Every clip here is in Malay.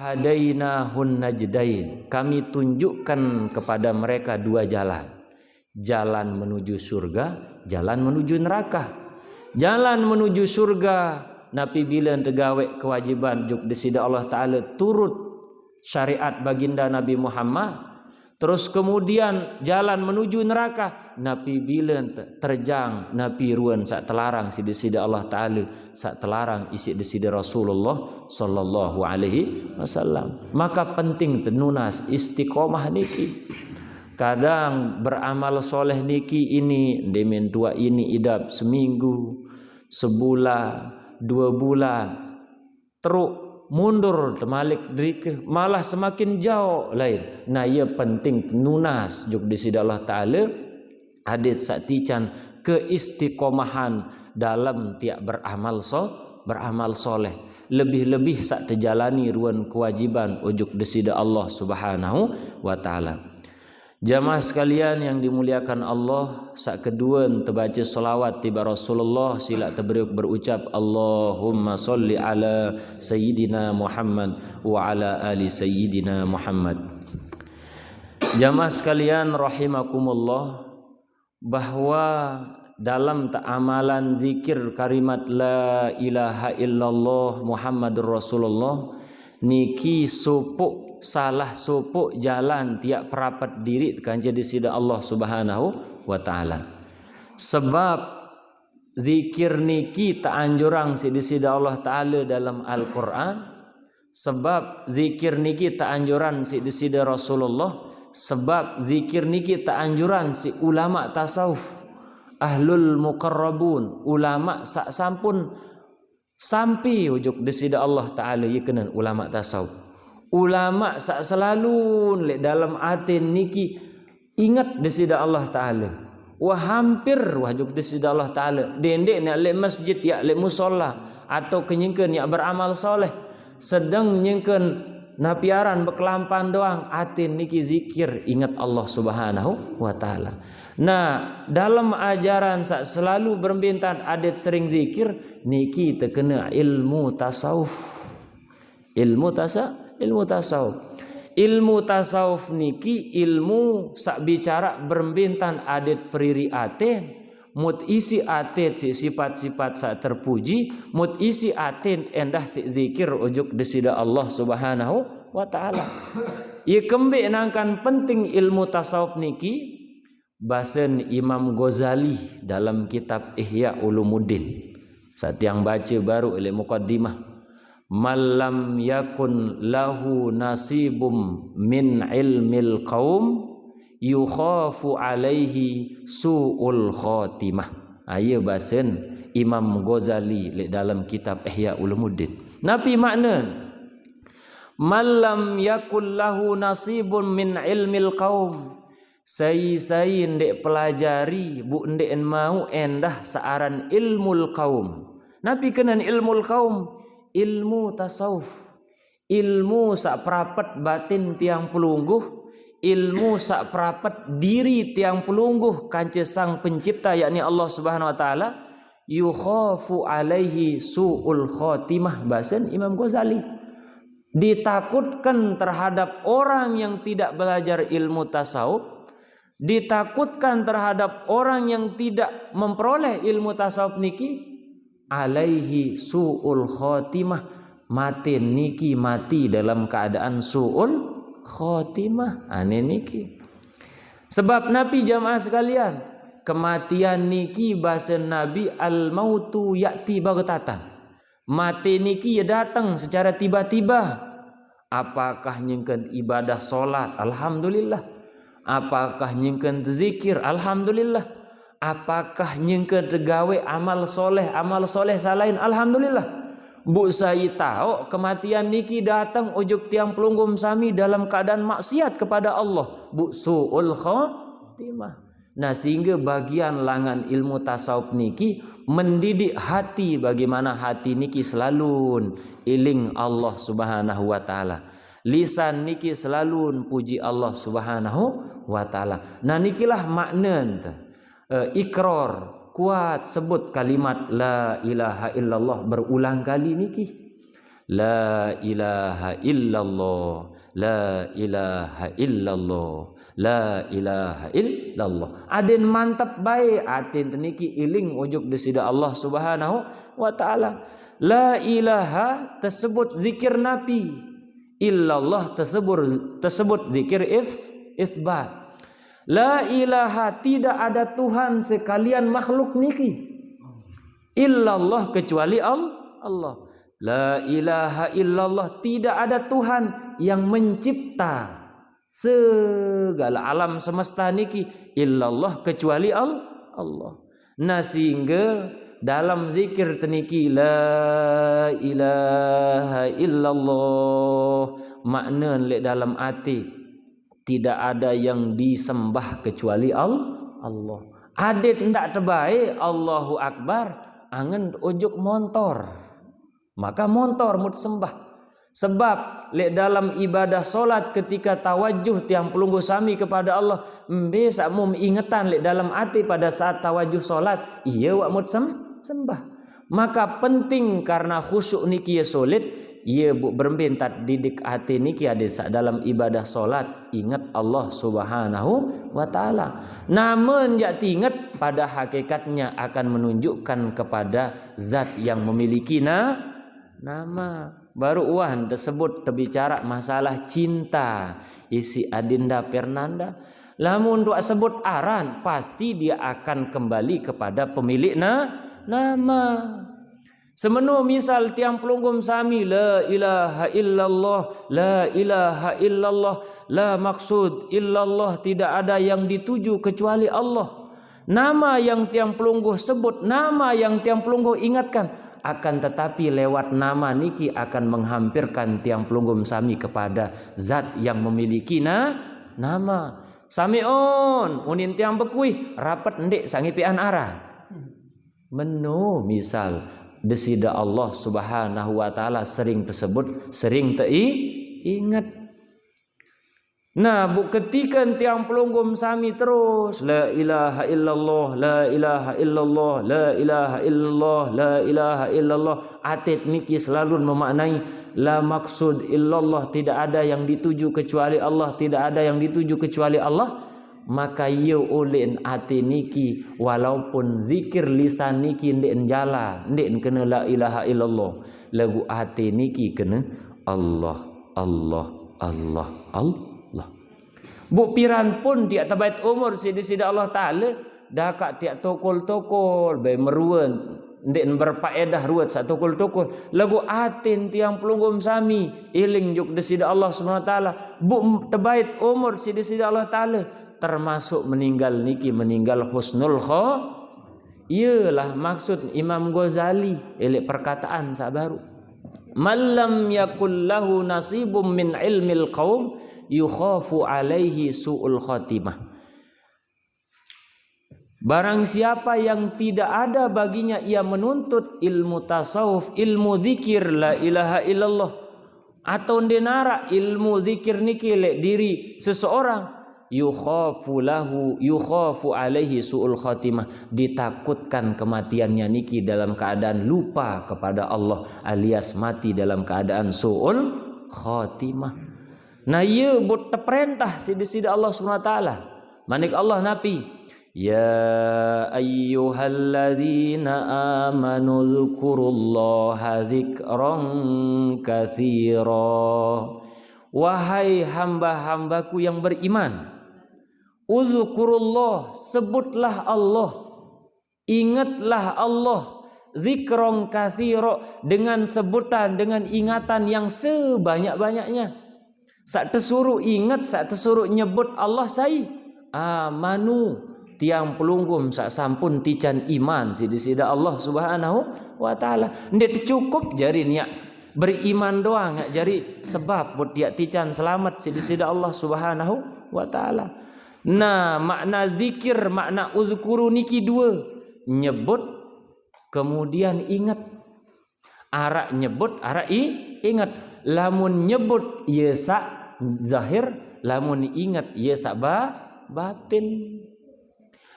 hadainahun najdain, kami tunjukkan kepada mereka dua jalan. Jalan menuju surga, jalan menuju neraka. Jalan menuju surga, Nabi bila tegawe kewajiban juk disida Allah Ta'ala turut syariat baginda Nabi Muhammad. Terus kemudian jalan menuju neraka, Nabi bila terjang, Nabi ruan sak telarang sida Allah Ta'ala, sak telarang isi disida Rasulullah sallallahu alaihi wasallam. Maka penting tenunas istiqomah niki. Kadang beramal soleh niki ini demen tua ini idap seminggu, sebulan, 2 bulan, teruk mundur temalik diri malah semakin jauh lain. Nah ia penting nunas juk disida Allah Ta'ala hadits saktican keistiqomahan dalam tiap beramal soleh. Lebih-lebih sak terjalani ruan kewajiban ujuk disida Allah Subhanahu wa Ta'ala. Jamaah sekalian yang dimuliakan Allah, sak kedua terbaca selawat tiba Rasulullah, sila berucap Allahumma salli ala Sayyidina Muhammad wa ala ali Sayyidina Muhammad. Jamaah sekalian rahimakumullah, bahwa dalam amalan zikir kalimat la ilaha illallah Muhammadur Rasulullah niki supuk salah supuk jalan tiap perapat diri kan jadi sida Allah Subhanahu wa Ta'ala. Sebab zikir niki tak anjurang sida Allah Ta'ala dalam Al-Quran. Sebab zikir niki tak anjuran sida Rasulullah. Sebab zikir niki tak anjuran si ulama tasawuf, ahlul muqarrabun, ulama sak sampun sampai ujuk disida Allah Ta'ala yikenan ulama tasawuf. Ulama sak selalu dalam atin niki ingat disida Allah Ta'ala. Wah hampir wahjuk disida Allah Ta'ala. Dendek nak le masjid ya le musola atau kenyengkeun ya beramal soleh. Sedang nyengkeun napiaran bekelampan doang, atin niki zikir ingat Allah Subhanahu wa Ta'ala. Nah, dalam ajaran sak selalu berbintan adat sering zikir niki terkena ilmu tasawuf. Ilmu tasawuf niki ilmu sak bicara berbintan adat periri aten, mut isi aten si sifat-sifat sak terpuji, mut isi aten endah si zikir ujuk disida Allah Subhanahu wa Ta'ala. Ia kembe nangkan penting ilmu tasawuf niki basen Imam Ghazali dalam kitab Ihya Ulumuddin. Saat yang baca baru oleh muqaddimah, malam yakun lahu nasibum min ilmil qaum yukhafu alaihi su'ul khatimah. Aya basen Imam Ghazali dalam kitab Ihya Ulumuddin. Napi makna malam yakun lahu nasibun min ilmil qaum, sai ndek pelajari bu ndek mau endah searan ilmul qaum. Napi kenan ilmul qaum, ilmu tasawuf, ilmu sak perapat batin tiang pelungguh, ilmu sak perapat diri tiang pelungguh kance sang pencipta yakni Allah Subhanahu wa Ta'ala. Yukhafu alaihi su'ul khatimah bahasan Imam Ghazali. Ditakutkan terhadap orang yang tidak belajar ilmu tasawuf, ditakutkan terhadap orang yang tidak memperoleh ilmu tasawuf niki, alaihi su'ul khotimah, mati niki mati dalam keadaan su'ul khotimah. Ane niki sebab Nabi jamaah sekalian, kematian niki bahasa Nabi al-mautu ya'ti baghtatan. Mati niki ya datang secara tiba-tiba. Apakah nyengkeun ibadah solat? Alhamdulillah. Apakah nyengkeun zikir? Alhamdulillah. Apakah nyengkeun tegawe amal soleh salain? Alhamdulillah. Bu saya tahu kematian niki datang ujuk tiang pelunggum sami dalam keadaan maksiat kepada Allah. Bu su'ul khatimah. Nah sehingga bagian langan ilmu tasawuf niki mendidik hati, bagaimana hati niki selalu iling Allah Subhanahu wa Ta'ala. Lisan niki selalu puji Allah Subhanahu wa Ta'ala. Nah nikilah makna ikrar kuat sebut kalimat la ilaha illallah berulang kali niki. la ilaha illallah, la ilaha illallah, la ilaha illallah. Aden mantap baik atin teniki iling ujuk desida Allah Subhanahu wa taala. La ilaha tersebut zikir nafi, illallah tersebut zikir isbat. La ilaha tidak ada Tuhan sekalian makhluk niki, illallah kecuali Allah. La ilaha illallah tidak ada Tuhan yang mencipta segala alam semesta niki, illallah kecuali Allah. Nah sehingga dalam zikir teniki la ilaha illallah makna lek dalam hati tidak ada yang disembah kecuali Allah. Adet ndak terbaik Allahu Akbar angen ujuk montor, maka montor mut sembah. Sebab lek dalam ibadah solat ketika tawajuh tiang pelunggu sami kepada Allah, bisa mum ingetan lek dalam hati pada saat tawajuh solat, iya wak mut sembah. Maka penting karena khusyuk niki ya solid, ia berbentat didik hati niki ada dalam ibadah solat ingat Allah Subhanahu wa taala. Namun jak ingat pada hakikatnya akan menunjukkan kepada zat yang memiliki nama. Baru uan tersebut terbicara masalah cinta isi Adinda Fernanda. Lamun dua sebut aran pasti dia akan kembali kepada pemilik nama. Semenu misal tiang pelunggum sami la ilaha illallah, la ilaha illallah, la maksud illallah, tidak ada yang dituju kecuali Allah. Nama yang tiang pelungguh sebut, nama yang tiang pelungguh ingatkan, akan tetapi lewat nama niki akan menghampirkan tiang pelunggum sami kepada zat yang memiliki nama. Samion unin tiang bekuih rapat ndek sangipian arah. Menu misal desida Allah Subhanahu wa taala sering tersebut, sering ingat. Nah, ketika tiang pelunggum sami terus la ilaha illallah, la ilaha illallah, la ilaha illallah, la ilaha illallah, atit niki selalu memaknai la maksud illallah, tidak ada yang dituju kecuali Allah, tidak ada yang dituju kecuali Allah. Maka ia ulin ati niki walaupun zikir lisan niki ndek jala, ndek kena la ilaha illallah, lagu ati niki kena Allah, Allah, Allah, Allah. Buk piran pun tiak tabat umur sida Allah Ta'ala dah kak tiak tokol-tokol bay meruan ndek berfaedah ruat sak tokol-tokol lagu atin tiang pelunggum sami iling juk desida Allah Subhanahu wa taala buk tabat umur sida Allah Ta'ala termasuk meninggal niki meninggal husnul iyalah maksud Imam Ghazali elek perkataan sak baru malam yakul lahu nasibum min ilmil qaum yukhafu alaihi su'ul khatimah. Barang siapa yang tidak ada baginya ia menuntut ilmu tasawuf, ilmu zikir la ilaha illallah, atau denara ilmu zikir niki lek diri seseorang, yukhafu alaihi su'ul khatimah, ditakutkan kematiannya niki dalam keadaan lupa kepada Allah alias mati dalam keadaan su'ul khatimah. Nah ia buat perintah sida Allah SWT. Manik Allah nabi ya ayyuhalladzina amanu dzkurullaha dzikran katsira. Wahai hamba-hambaku yang beriman, uzkurullah, sebutlah Allah, ingatlah Allah, dzikran katsira, dengan sebutan, dengan ingatan yang sebanyak-banyaknya. Sak tersuruh ingat, sak tersuruh nyebut Allah sai amanu tiang pelunggum sak sampun tican iman sida Allah Subhanahu wa taala. Ndak cukup jari niat beriman doang ngak jari sebab buat dia tican selamat sida Allah Subhanahu wa taala. Nah, makna zikir, makna uzkuru niki dua, nyebut kemudian ingat. Arak nyebut, arak ingat. Lamun nyebut ye sak zahir, lamun ingat ye sak batin.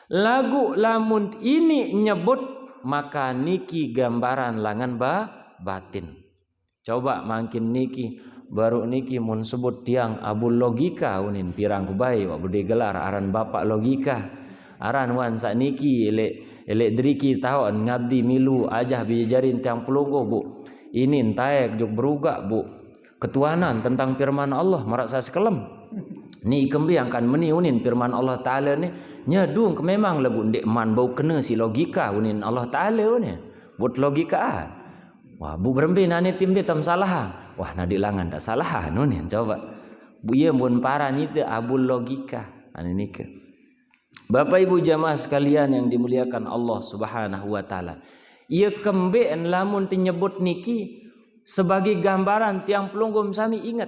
Lagu lamun ini nyebut maka niki gambaran langan batin. Coba makin niki baru niki mun sebut tiang abul logika unin pirang kubai wak budi gelar aran bapak logika. Aran wan sak niki elek driki tahun ngabdi milu ajah bijarin tiang pelunggu bu. Ini entaek juk berugak bu. Ketuanan tentang firman Allah merasa sekelem. Ni kembi akan meniunin firman Allah Ta'ala ni nyedung ke memang lebu ndek man bau kena si logika unin Allah Ta'ala ni. Buat logika wah bu berembi nani tim dia tam salah. Wah nadi langan tak salah nunin coba. Bu ye mun para ni te abul logika. Ani ke. Bapak Ibu jamaah sekalian yang dimuliakan Allah Subhanahu wa taala. Ia kembe lamun nyebut niki sebagai gambaran tiang pelunggum sami ingat.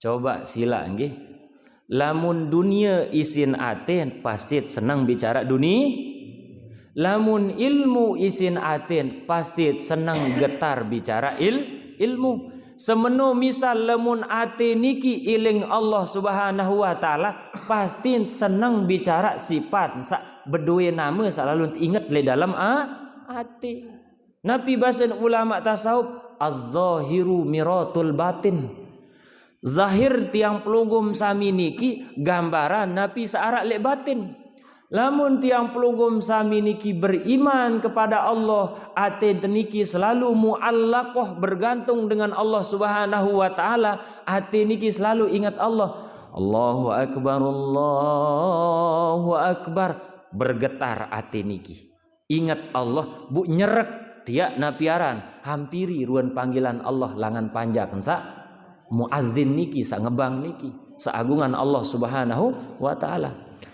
Coba sila nggih. Lamun dunia isin aten pasti senang bicara dunia. Lamun ilmu isin aten pasti senang getar bicara ilmu. Semeno misal lamun ate niki iling Allah Subhanahu wa taala pasti senang bicara sifat sak bedue nama selalu ingat le dalam ate. Nabi bahasan ulama tasawuf az-zahiru miratul batin. Zahir tiang pelunggum sami niki gambaran Nabi searak lek batin. Lamun tiang pelunggum sami niki beriman kepada Allah, ate niki selalu muallaqah bergantung dengan Allah Subhanahu wa taala, ate niki selalu ingat Allah. Allahu akbar, Allahu akbar, bergetar ate niki. Ingat Allah, bu nyerek tiak napiaran, hampiri ruan panggilan Allah langan panjang sa muazzin niki sa ngebang niki, seagungan Allah Subhanahu wa taala.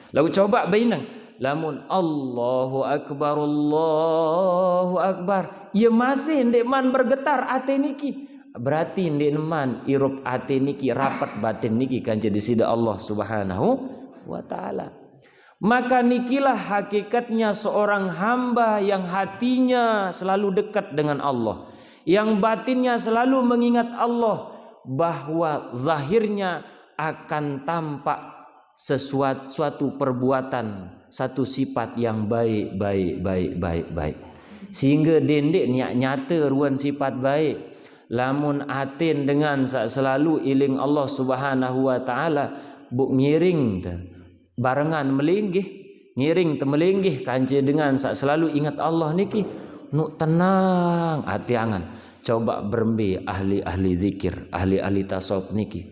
Lalu coba bainang lamun Allahu akbar, Allahu akbar, ia masih ndek man bergetar ate niki. Berarti ndek man irup ate niki rapat batin niki kan jadi sida Allah Subhanahu wa taala. Maka nikilah hakikatnya seorang hamba yang hatinya selalu dekat dengan Allah, yang batinnya selalu mengingat Allah, bahwa zahirnya akan tampak suatu perbuatan, satu sifat yang baik. Sehingga dendek nyata ruan sifat baik. Lamun atin dengan selalu iling Allah Subhanahu wa taala, buk ngiring barengan melinggih, ngiring temelinggih kance dengan selalu ingat Allah niki, nu tenang hati angan. Coba berembe ahli zikir, ahli tasawuf niki.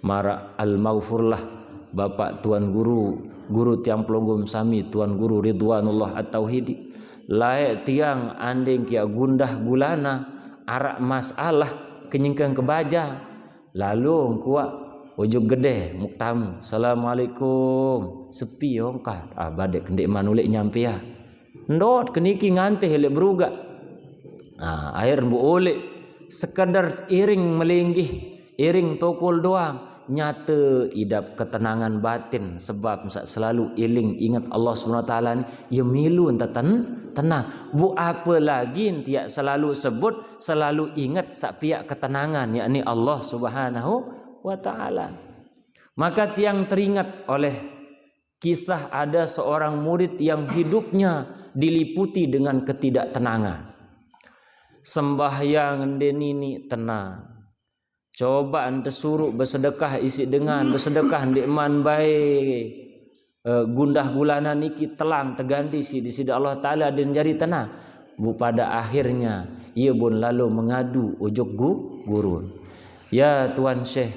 Mara al-maghfurlah Bapak Tuan Guru tiang pelunggum sami Tuan Guru Ridwanullah At-Tauhidi. Layak tiang andeng kia gundah gulana arak masalah kenyingkang kebaja. Lalu kuat ujuk gede muktamu. Assalamualaikum. Sepi ongkat. Badek kendek manulek nyampe ya. Ndot keniki ngante hele beruga. Air bu oleh sekadar iring melinggih, iring tokol doang. Nyata idap ketenangan batin sebab selalu iling ingat Allah SWT ni ya milu tenang. Bu apa lagi tiak selalu sebut, selalu ingat sak piak ketenangan yakni Allah Subhanahu wa taala. Maka tiang teringat oleh kisah ada seorang murid yang hidupnya diliputi dengan ketidaktenangan. Sembahyang denini tenang. Coba anda suruh bersedekah isi dengan bersedekah ndek man baik gundah gulana niki telang terganti di sisi Allah taala dan jari tenang. Bu pada akhirnya ia pun lalu mengadu ujuk guru. Ya Tuan Syekh,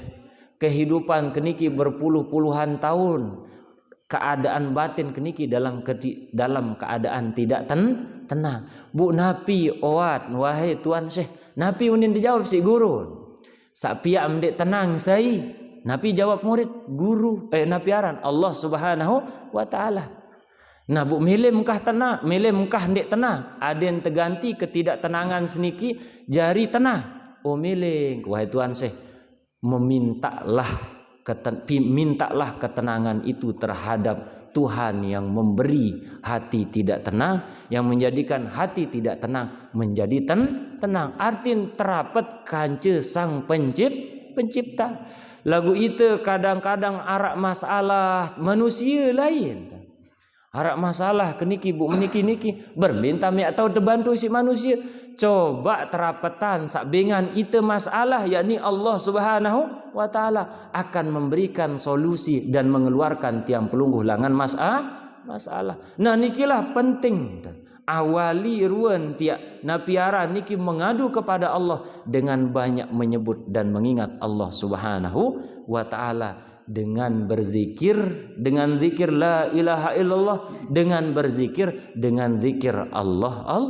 kehidupan keniki berpuluh-puluhan tahun, keadaan batin keniki dalam keadaan tidak tenang. Bu napi owat wahai Tuan Syekh, napi unin dijawab si guru. Sapiak mendek tenang sai. Nabi jawab murid guru napi aran Allah Subhanahu wa taala. Nah bu milih mengkah tenang, milih mengkah ndek tenang. Aden terganti ketidaktenangan seniki jari tenang. Oh milih wahai Tuan Syekh, mintalah ketenangan itu terhadap Tuhan yang memberi hati tidak tenang, yang menjadikan hati tidak tenang menjadi tenang. Artin terapet kance sang pencipta. Lagu itu kadang-kadang arak masalah manusia lain. Harap masalah ke niki bu meniki berminta mi atau terbantu si manusia. Coba terapetan sak bengan itu masalah, yakni Allah Subhanahu wa taala akan memberikan solusi dan mengeluarkan tiang pelungguh langan masalah. Nah nikilah penting. Awali ruan tiak napiara niki mengadu kepada Allah dengan banyak menyebut dan mengingat Allah Subhanahu wa taala, dengan berzikir, dengan zikir la ilaha illallah, dengan berzikir dengan zikir Allah.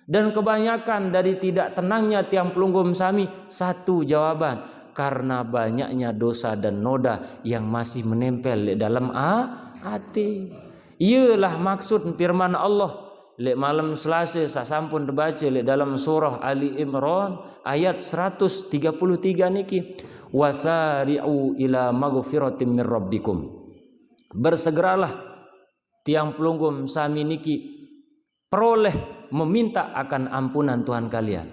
Dan kebanyakan dari tidak tenangnya tiang pelungguh sami satu jawaban, karena banyaknya dosa dan noda yang masih menempel di dalam hati. Ialah maksud firman Allah lek malam Selasa sasampun terbaca lek dalam surah Ali Imran ayat 133 niki, wasari'u ila maghfiratin min rabbikum. Bersegeralah tiang pelungguh sami niki peroleh meminta akan ampunan Tuhan kalian.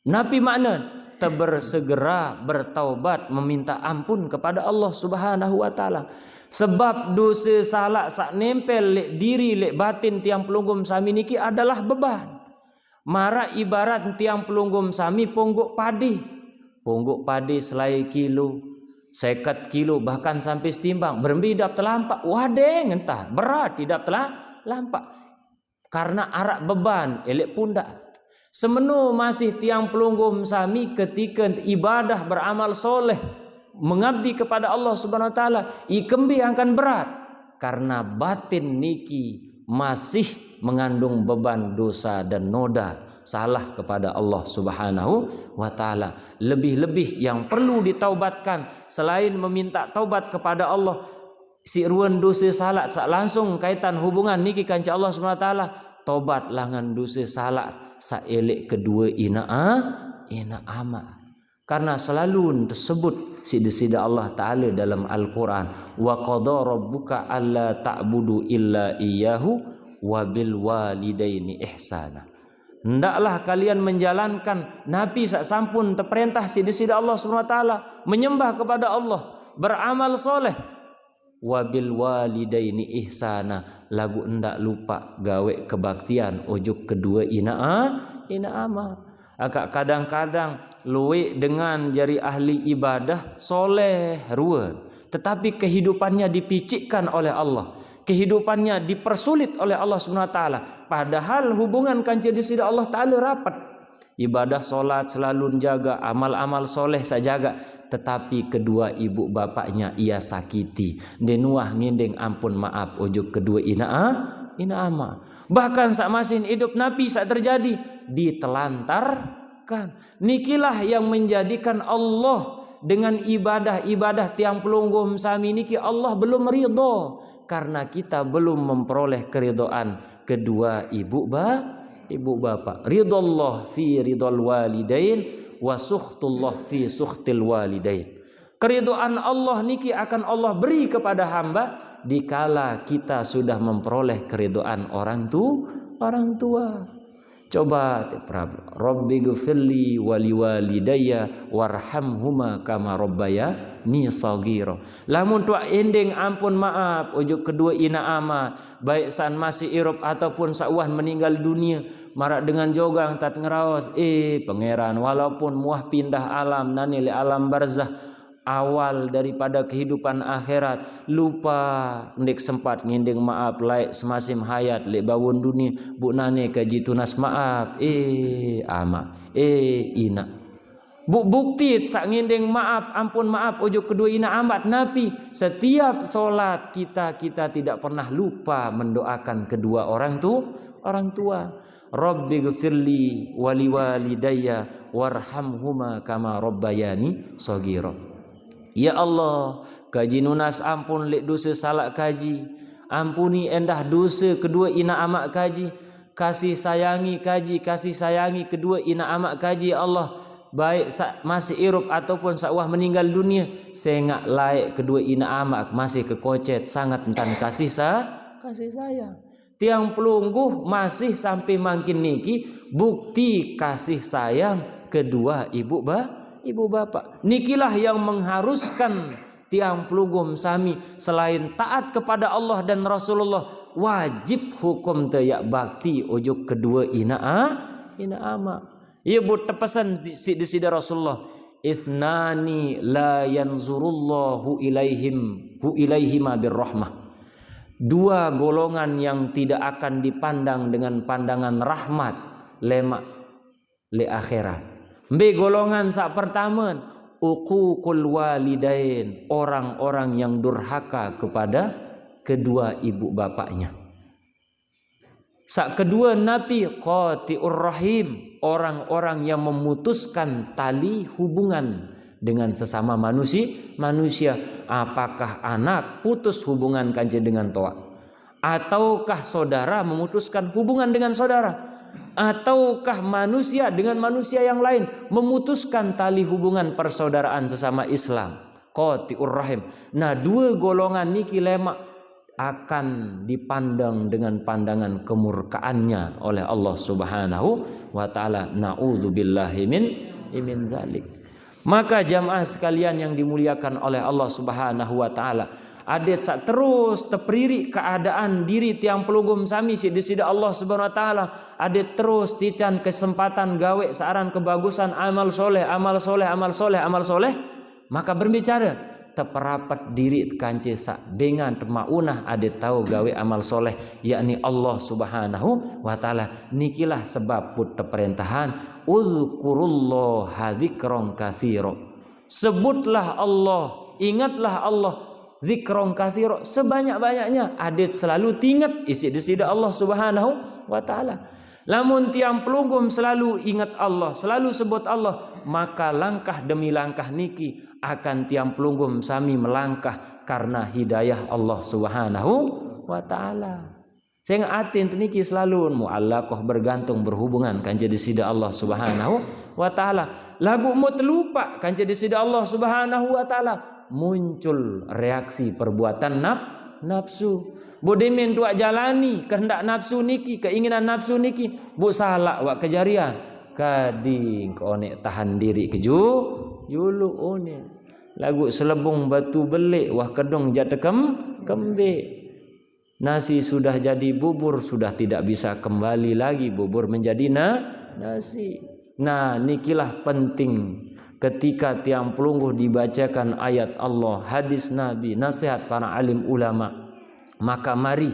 Nabi makna bersegera bertaubat meminta ampun kepada Allah Subhanahu wa taala. Sebab dosa salah sak nempel lek diri lek batin tiang pelungguh sami niki adalah beban. Mara ibarat tiang pelungguh sami ponggok padi. Ponggok padi selai kilo, 50 kilo bahkan sampai setimbang. Bermbidap telampak, wadeng entah berat tidak telah lampak. Karena arak beban elek pundak. Semenu masih tiang pelungguh sami ketika ibadah beramal soleh mengabdi kepada Allah Subhanahu wa taala, ikembi akan berat karena batin niki masih mengandung beban dosa dan noda salah kepada Allah Subhanahu wa taala. Lebih-lebih yang perlu ditaubatkan selain meminta taubat kepada Allah, si ruan dosa salah sak langsung kaitan hubungan niki kanca Allah Subhanahu wa taala, taubat langan dosa salah sak elek kedua ina ama. Karena selalu tersebut sida-sida Allah Ta'ala dalam Al-Quran, wa qadha rabbuka alla ta'budu illa iyyahu wa bil walidaini ihsana. Hendaklah kalian menjalankan Nabi sak sampun terperintah sida-sida Allah Subhanahu wa taala menyembah kepada Allah, beramal soleh, wa bil walidaini ihsana, lagu hendak lupa gawe kebaktian ojuk kedua ina ama. Agak kadang-kadang luwe dengan jari ahli ibadah soleh ruan, tetapi kehidupannya dipicikkan oleh Allah, kehidupannya dipersulit oleh Allah Subhanahu wa taala. Padahal hubungan kanca disida Allah taala rapat. Ibadah solat selalu jaga, amal-amal soleh saya jaga, tetapi kedua ibu bapaknya ia sakiti. Denuah ngindeng ampun maaf ojuk kedua ina ama. Bahkan sak masin hidup Nabi sak terjadi ditelantarkan. Nikilah yang menjadikan Allah dengan ibadah-ibadah tiang pelungguh sami niki Allah belum ridho, karena kita belum memperoleh keridhaan kedua ibu bapak. Ridallah fi ridal walidain wa sukhtullah fi sukhtil walidain. Keridhaan Allah niki akan Allah beri kepada hamba dikala kita sudah memperoleh keridhaan orang tua. Coba Rabbi ghfirli wali walidayya warhamhuma kama rabbayani shaghira. Lamun tua ending ampun maaf ojo kedua ina ama, baik san masih irop ataupun sauah meninggal dunia, marak dengan jogang tat ngeraos pangeran walaupun muah pindah alam nani le alam barzah, awal daripada kehidupan akhirat lupa ndek sempat ngindeng maaf laik semasim hayat lek bawon dunia bu nane kaji tunas maaf ama ina bu bukti sak ngindeng maaf ampun maaf ojo kedua ina amat Nabi. Setiap solat kita tidak pernah lupa mendoakan kedua orang tua. Rabbi ghfirli wali walidayya warhamhuma kama rabbayani shaghira. Ya Allah, kaji nunas ampun lek dosa salak kaji, ampuni endah dosa kedua ina amak kaji, kasih sayangi kedua ina amak kaji ya Allah, baik masih irup ataupun sakwah meninggal dunia, sengak laik kedua ina amak masih kekocet sangat entan kasih sayang. Tiang pelungguh masih sampai makin niki bukti kasih sayang kedua ibu bapak. Nikilah yang mengharuskan tiang pelugum sami selain taat kepada Allah dan Rasulullah wajib hukum teu ya bakti ujuk kedua ina ama. Ieu but tepesan di sida Rasulullah, ithnani la yanzurullahu ilaihima birrahmah. Dua golongan yang tidak akan dipandang dengan pandangan rahmat lemak le akhirat. Mbe golongan sak pertama uququl walidain, orang-orang yang durhaka kepada kedua ibu bapaknya. Sak kedua nabi qati'ur rahim, orang-orang yang memutuskan tali hubungan dengan sesama manusia. Apakah anak putus hubungan kanjeng dengan toa, ataukah saudara memutuskan hubungan dengan saudara, ataukah manusia dengan manusia yang lain memutuskan tali hubungan persaudaraan sesama Islam. Qati'ur rahim. Nah, dua golongan niki lemak akan dipandang dengan pandangan kemurkaannya oleh Allah Subhanahu wa taala. Nauzubillahi min zalik. Maka jamaah sekalian yang dimuliakan oleh Allah Subhanahu wa taala, ade sak terus tepriri keadaan diri tiang pelugum sami sida Allah Subhanahu wa taala, ade terus tican kesempatan gawe saaran kebagusan amal soleh, maka berbicara teperapat diri kance sak dengan maunah ade tahu gawe amal soleh, yakni Allah Subhanahu wa taala. Nikilah sebab put perintahan uzkurullaha dzikron katsira, sebutlah Allah, ingatlah Allah dzikron katsira sebanyak-banyaknya. Adet selalu tingat isi disida Allah Subhanahu wa taala. Lamun tiang pelugum selalu ingat Allah, selalu sebut Allah, maka langkah demi langkah niki akan tiang pelugum sami melangkah karena hidayah Allah Subhanahu wa taala. Sing atin niki selalu muallaqah, bergantung berhubungan kan jadi sida Allah Subhanahu wa taala. Lagu mut lupa kan jadi sida Allah Subhanahu wa taala, muncul reaksi perbuatan nafsu. Bodemen tuak jalani kehendak nafsu niki, keinginan nafsu niki, bu salah wak kejarian kading konek tahan diri keju julu one lagu selebung batu belik wah kedong jatuh kembe. Nasi sudah jadi bubur, sudah tidak bisa kembali lagi bubur menjadi nasi. Nah, nikilah penting ketika tiang pelungguh dibacakan ayat Allah, hadis Nabi, nasihat para alim ulama. Maka mari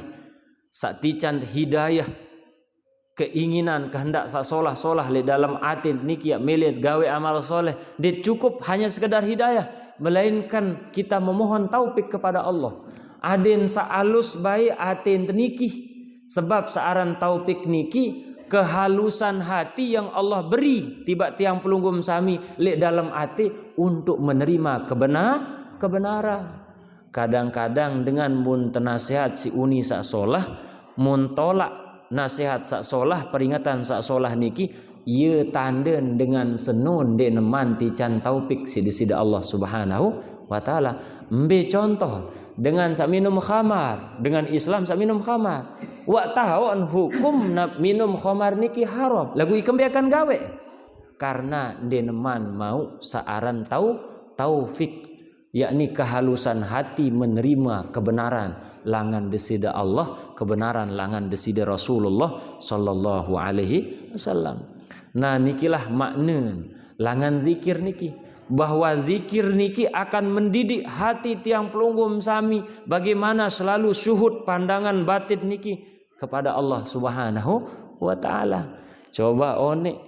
saktican hidayah keinginan kehendak sa solah le dalam atin niki ya melihat gawe amal soleh, dia cukup hanya sekedar hidayah, melainkan kita memohon taufik kepada Allah. Aden sa alus baik atin niki, sebab searan taufik niki kehalusan hati yang Allah beri tiba tiang pelunggum sami le dalam hati untuk menerima kebenaran. Kadang-kadang dengan mun nasihat si uni sak solah, mun tolak nasihat sak solah, peringatan sak solah niki, ye tanden dengan senun de neman tican taufik sida Allah Subhanahu wa taala. Mbe contoh dengan sak minum khamar, dengan Islam sak minum khamar. Wa tahun hukum minum khamar niki haram. Lagu ikembe akan gawe karena de neman mau saaran taufik, yakni kehalusan hati menerima kebenaran langan desida Allah, kebenaran langan desida Rasulullah sallallahu alaihi wasallam. Nah, nikilah makna langan zikir niki, bahwa zikir niki akan mendidik hati tiang pelunggum sami bagaimana selalu syuhud pandangan batin niki kepada Allah Subhanahu wa taala. Coba one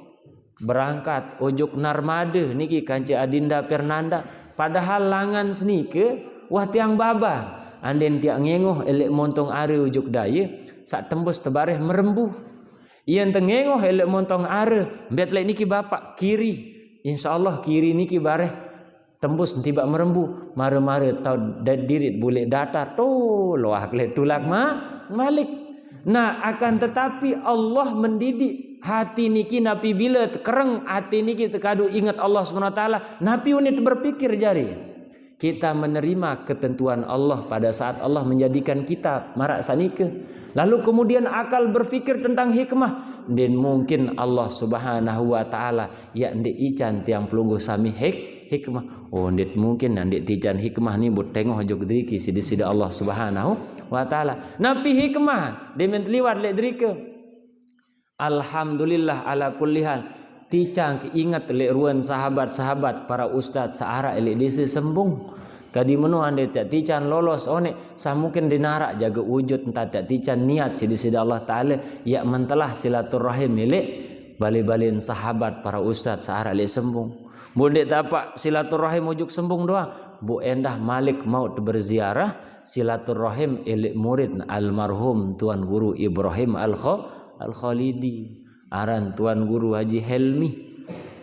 berangkat ujuk narmada niki kanci Adinda Fernanda, padahal langan senike wah tiang baba anden tiang ngengoh elek montong are ujuk daya sak tembus tebareh merembuh. Iyan tengengoh elek montong are bet lek niki bapak kiri, insyaallah kiri niki bareh tembus tiba merembuh mare-mare tau dirit bule datar tuh loah lek tulak malik. Nah, akan tetapi Allah mendidik hati niki napi bila kereng hati niki tekadu ingat Allah SWT, napi unit berpikir jari kita menerima ketentuan Allah pada saat Allah menjadikan kita marak sanike, lalu kemudian akal berpikir tentang hikmah, dan mungkin Allah Subhanahu wa taala ya ndek ican tiang pelungguh sami hikmah. Oh ndet mungkin ndet tijan hikmah ni buat tengok jog driki sida Allah Subhanahu wa taala. Napi hikmah demen liwat lek drike. Alhamdulillah ala kulli hal. Ticang ingat lek ruan sahabat-sahabat para ustaz saara lek dise sembung. Kadi menu ande tak tican lolos one samungkin dinarak jaga wujud entah tak tican niat sida Allah taala ya mentelah silaturahim milik bali-balin sahabat para ustaz saara lek sembung. Bu ndek tapak silaturahim ujuk sembung doang. Bu endah Malik maut berziarah silaturahim ilik murid almarhum Tuan Guru Ibrahim Al-Khalidi. Aran Tuan Guru Haji Helmi.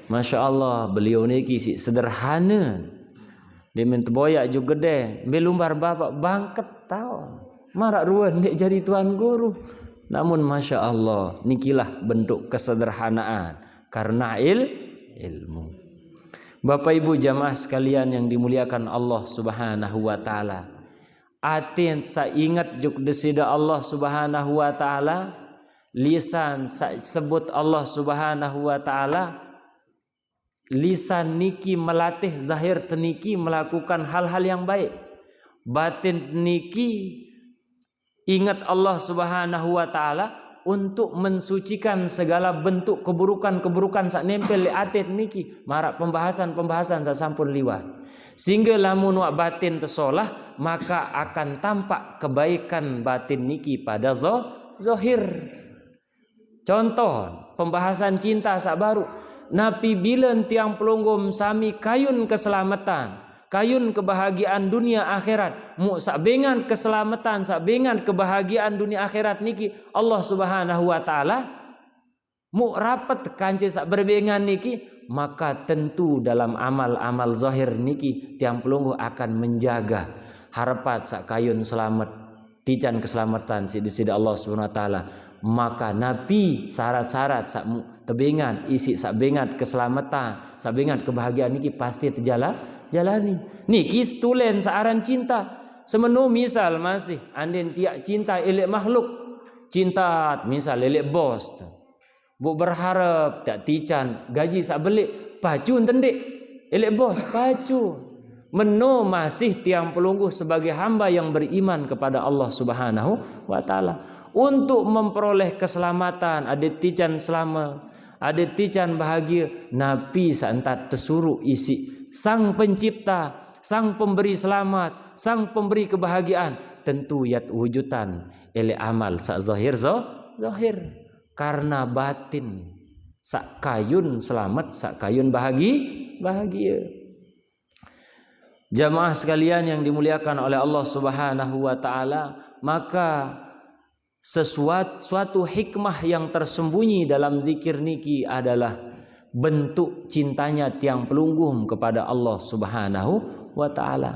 Masya Allah beliau niki si sederhana. Dia menteboyak juga gede. Belumbar bapak bangket tahu. Marak ruan dia jadi Tuan Guru. Namun Masya Allah nikilah bentuk kesederhanaan. Karena ilmu. Bapak Ibu jamaah sekalian yang dimuliakan Allah Subhanahu wa taala. Atin sa ingat juk desida Allah Subhanahu wa taala. Lisan sa sebut Allah Subhanahu wa taala. Lisan niki melatih zahir teniki melakukan hal-hal yang baik. Batin niki ingat Allah Subhanahu wa taala untuk mensucikan segala bentuk keburukan-keburukan sak nempel di atit niki. Marak pembahasan-pembahasan sak sampun liwat. Sehingga lamun wak batin tersolah maka akan tampak kebaikan batin niki pada zahir. Contoh pembahasan cinta sak baru. Nabi bilen tiang pelunggum sami kayun keselamatan, kayun kebahagiaan dunia akhirat. Mu sabengan keselamatan, sabengan kebahagiaan dunia akhirat niki Allah Subhanahu wa taala mu rapat kance sak berbengan niki, maka tentu dalam amal-amal zahir niki tiang pelunggu akan menjaga harapat sak kayun selamat, tijan keselamatan sida Allah Subhanahu wa taala. Maka Nabi syarat-syarat sak tebengan isi sak bengat keselamatan, sak bengat kebahagiaan niki pasti terjalani. Niki stulen saaran cinta. Semenu misal masih anden tiak cinta elek makhluk. Cinta misal elek bos. Bu berharap tak tican gaji sak belik pacu tendek. Elek bos pacu. Meno masih tiang pelungguh sebagai hamba yang beriman kepada Allah Subhanahu wa taala. Untuk memperoleh keselamatan, ada tican selama, ada tican bahagia. Nabi santat tersuruh isi sang pencipta, sang pemberi selamat, sang pemberi kebahagiaan. Tentu yat wujudan ele amal sak zahir zahir. Karena batin sak kayun selamat, sak kayun bahagia. Jamaah sekalian yang dimuliakan oleh Allah Subhanahu wa taala, maka suatu hikmah yang tersembunyi dalam zikir niki adalah bentuk cintanya tiang pelunggum kepada Allah Subhanahu wa taala.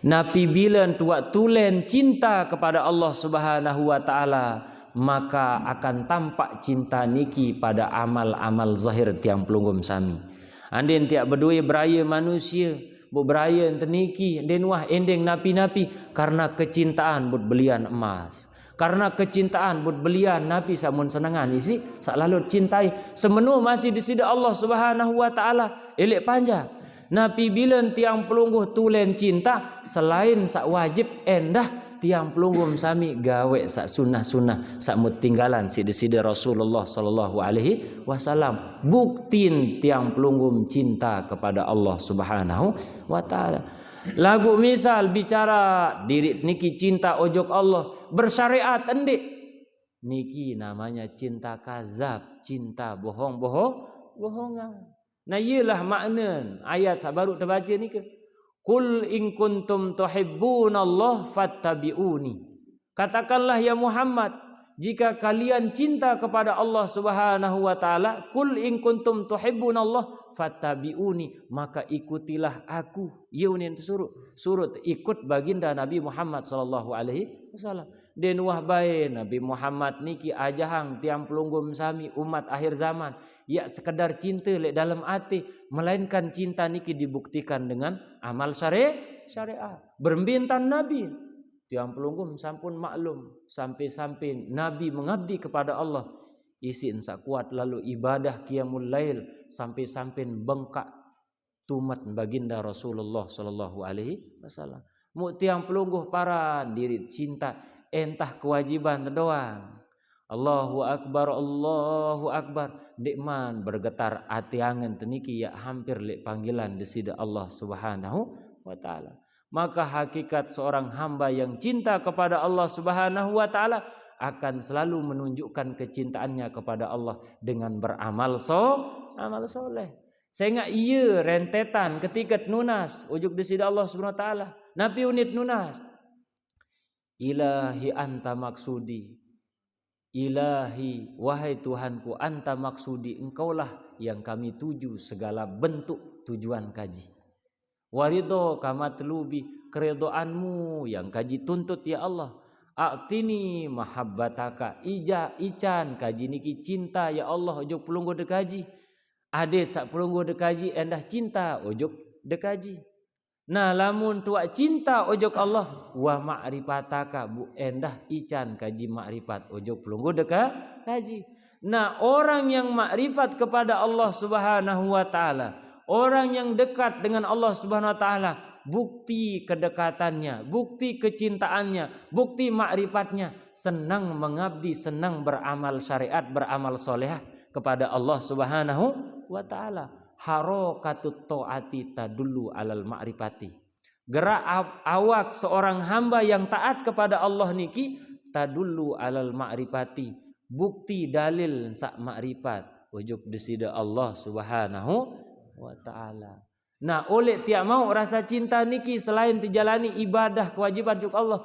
Nabi bilan tuak tulen cinta kepada Allah Subhanahu wa taala, maka akan tampak cinta niki pada amal-amal zahir tiang pelunggum sami. Andin tiak berdua beraya manusia, bu beraya teniki, den wah endeng napi-napi karena kecintaan buat belian emas. Karena kecintaan buat belian Nabi samun senangan isi sak lalut cintai semenu masih di sida Allah Subhanahu wa taala elek panja. Nabi bilen tiang pelungguh tulen cinta selain sak wajib endah tiang pelunggum sami gawe sak sunnah-sunnah sak mutinggalan sida-sida Rasulullah sallallahu alaihi wasallam. Buktiin tiang pelunggum cinta kepada Allah Subhanahu wa taala. Lagu misal bicara diri niki cinta ojok Allah bersyariat endik niki namanya cinta kazab, cinta bohongan. Nah iyalah makna ayat sabaru terbaca niki. Qul in kuntum tuhibbunallah fattabi'uni. Katakanlah ya Muhammad, jika kalian cinta kepada Allah Subhanahu wa taala, qul in kuntum tuhibbunallah fattabi'uni, maka ikutilah aku. Yeunin surut ikut baginda Nabi Muhammad sallallahu alaihi wasallam. Den wah bae Nabi Muhammad niki ajahang tiang pelunggum sami umat akhir zaman ya sekedar cinta lek dalam hati, melainkan cinta niki dibuktikan dengan amal syariat. Berbintan Nabi tiang pelunggum sampun maklum sampai Nabi mengabdi kepada Allah isin sak kuat lalu ibadah qiyamul lail sampai bengkak tumat baginda Rasulullah sallallahu alaihi wasallam. Mu tiang pelungguh paran diri cinta entah kewajiban doang. Allahu akbar dekman bergetar hati angen teniki ya hampir lek panggilan desida Allah Subhanahu wa taala. Maka hakikat seorang hamba yang cinta kepada Allah Subhanahu wa taala akan selalu menunjukkan kecintaannya kepada Allah dengan beramal amal soleh. Sehingga iya rentetan ketika nunas ujuk desida Allah Subhanahu wa taala. Nabi unit nunas. Ilahi anta maksudi. Ilahi wahai Tuhanku anta maksudi, engkaulah yang kami tuju segala bentuk tujuan kaji. Waridho kama telubi, keredoanmu yang kaji tuntut ya Allah. A'tini mahabbataka, ican kaji niki cinta ya Allah ojok pelunggu dekaji. Adet sak pelunggu dekaji endah cinta ojok dekaji. Nah lamun tuak cinta ojok Allah wa ma'rifataka bu endah ican kaji ma'rifat ojok pelunggu kaji. Nah orang yang ma'rifat kepada Allah Subhanahu wa taala, orang yang dekat dengan Allah Subhanahu wa taala, bukti kedekatannya, bukti kecintaannya, bukti ma'rifatnya senang mengabdi, senang beramal syariat, beramal soleh kepada Allah Subhanahu wa taala. Harakatut taati tadullu alal ma'rifati. Gerak awak seorang hamba yang taat kepada Allah niki tadullu alal ma'rifati, bukti dalil sak ma'rifat ujuk desida Allah Subhanahu wa taala. Nah, oleh tiak mau rasa cinta niki selain dijalani ibadah kewajiban juk Allah,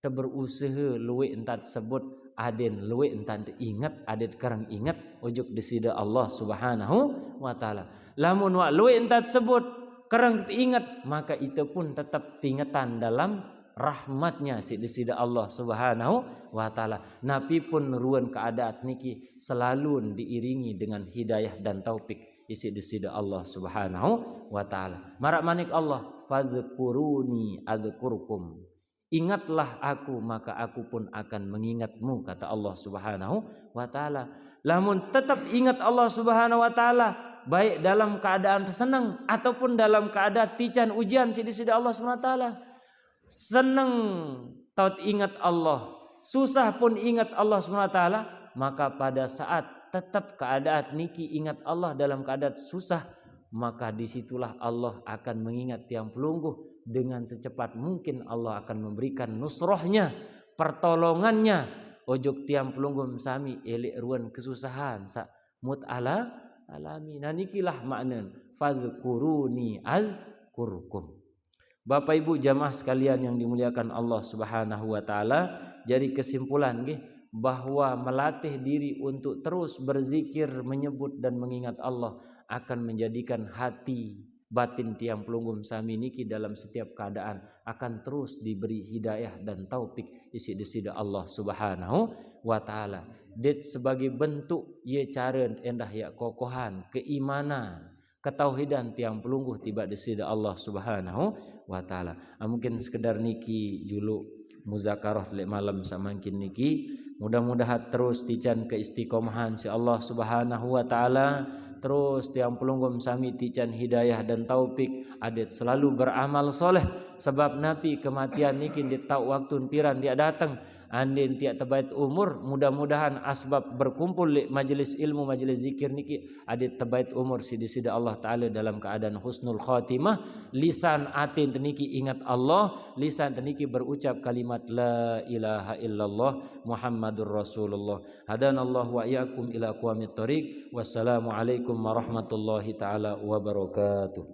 berusaha luwe entat sebut aden luwe entan ingat adet karang ingat ujuk desida Allah Subhanahu wa taala. Lamun wa luwe entat sebut karang ingat, maka itu pun tetap tingatan dalam rahmatnya si desida Allah Subhanahu wa taala. Nabi pun ruan keadaan niki selalu diiringi dengan hidayah dan taufik isi desida Allah Subhanahu wa taala. Marak manik Allah, fadzkuruni adzkurkum. Ingatlah aku maka aku pun akan mengingatmu, kata Allah Subhanahu wa taala. Lamun tetap ingat Allah Subhanahu wa taala baik dalam keadaan senang ataupun dalam keadaan tican ujian sida Allah Subhanahu wa taala. Senang taut ingat Allah, susah pun ingat Allah Subhanahu wa taala, maka pada saat tetap keadaan niki ingat Allah dalam keadaan susah, maka disitulah Allah akan mengingat tiang pelungguh. Dengan secepat mungkin Allah akan memberikan nusrohnya, pertolongannya ojok tiang pelungguh sami elek ruan kesusahan sa mut ala alami. Nah nikilah makna fadzkuruni alkurkum. Bapak Ibu jamaah sekalian yang dimuliakan Allah Subhanahu wa taala, jadi kesimpulan nggih bahwa melatih diri untuk terus berzikir, menyebut dan mengingat Allah akan menjadikan hati batin tiang pelunggum sami niki dalam setiap keadaan akan terus diberi hidayah dan taufik isi desida Allah Subhanahu wa taala. Det sebagai bentuk ye cara endah ya kokohan keimanan, ketauhidan tiang pelungguh tiba desida Allah Subhanahu wa taala. Mungkin sekedar niki julu muzakarah lek malam samangkin niki, mudah-mudahan terus tican keistiqomahan si Allah Subhanahu wa taala, terus tiang pelunggum sami tican hidayah dan taufik adet selalu beramal soleh, sebab Nabi kematian niki di tau waktu piran dia datang andin tiak tebait umur, mudah-mudahan asbab berkumpul li majelis ilmu majelis zikir niki adet tebait umur sida Allah taala dalam keadaan husnul khatimah, lisan atin teniki ingat Allah, lisan teniki berucap kalimat la ilaha illallah Muhammadur Rasulullah. Hadanallahu wa iyyakum ila aqwamit thoriq. Wassalamu alaikum warahmatullahi taala wabarakatuh.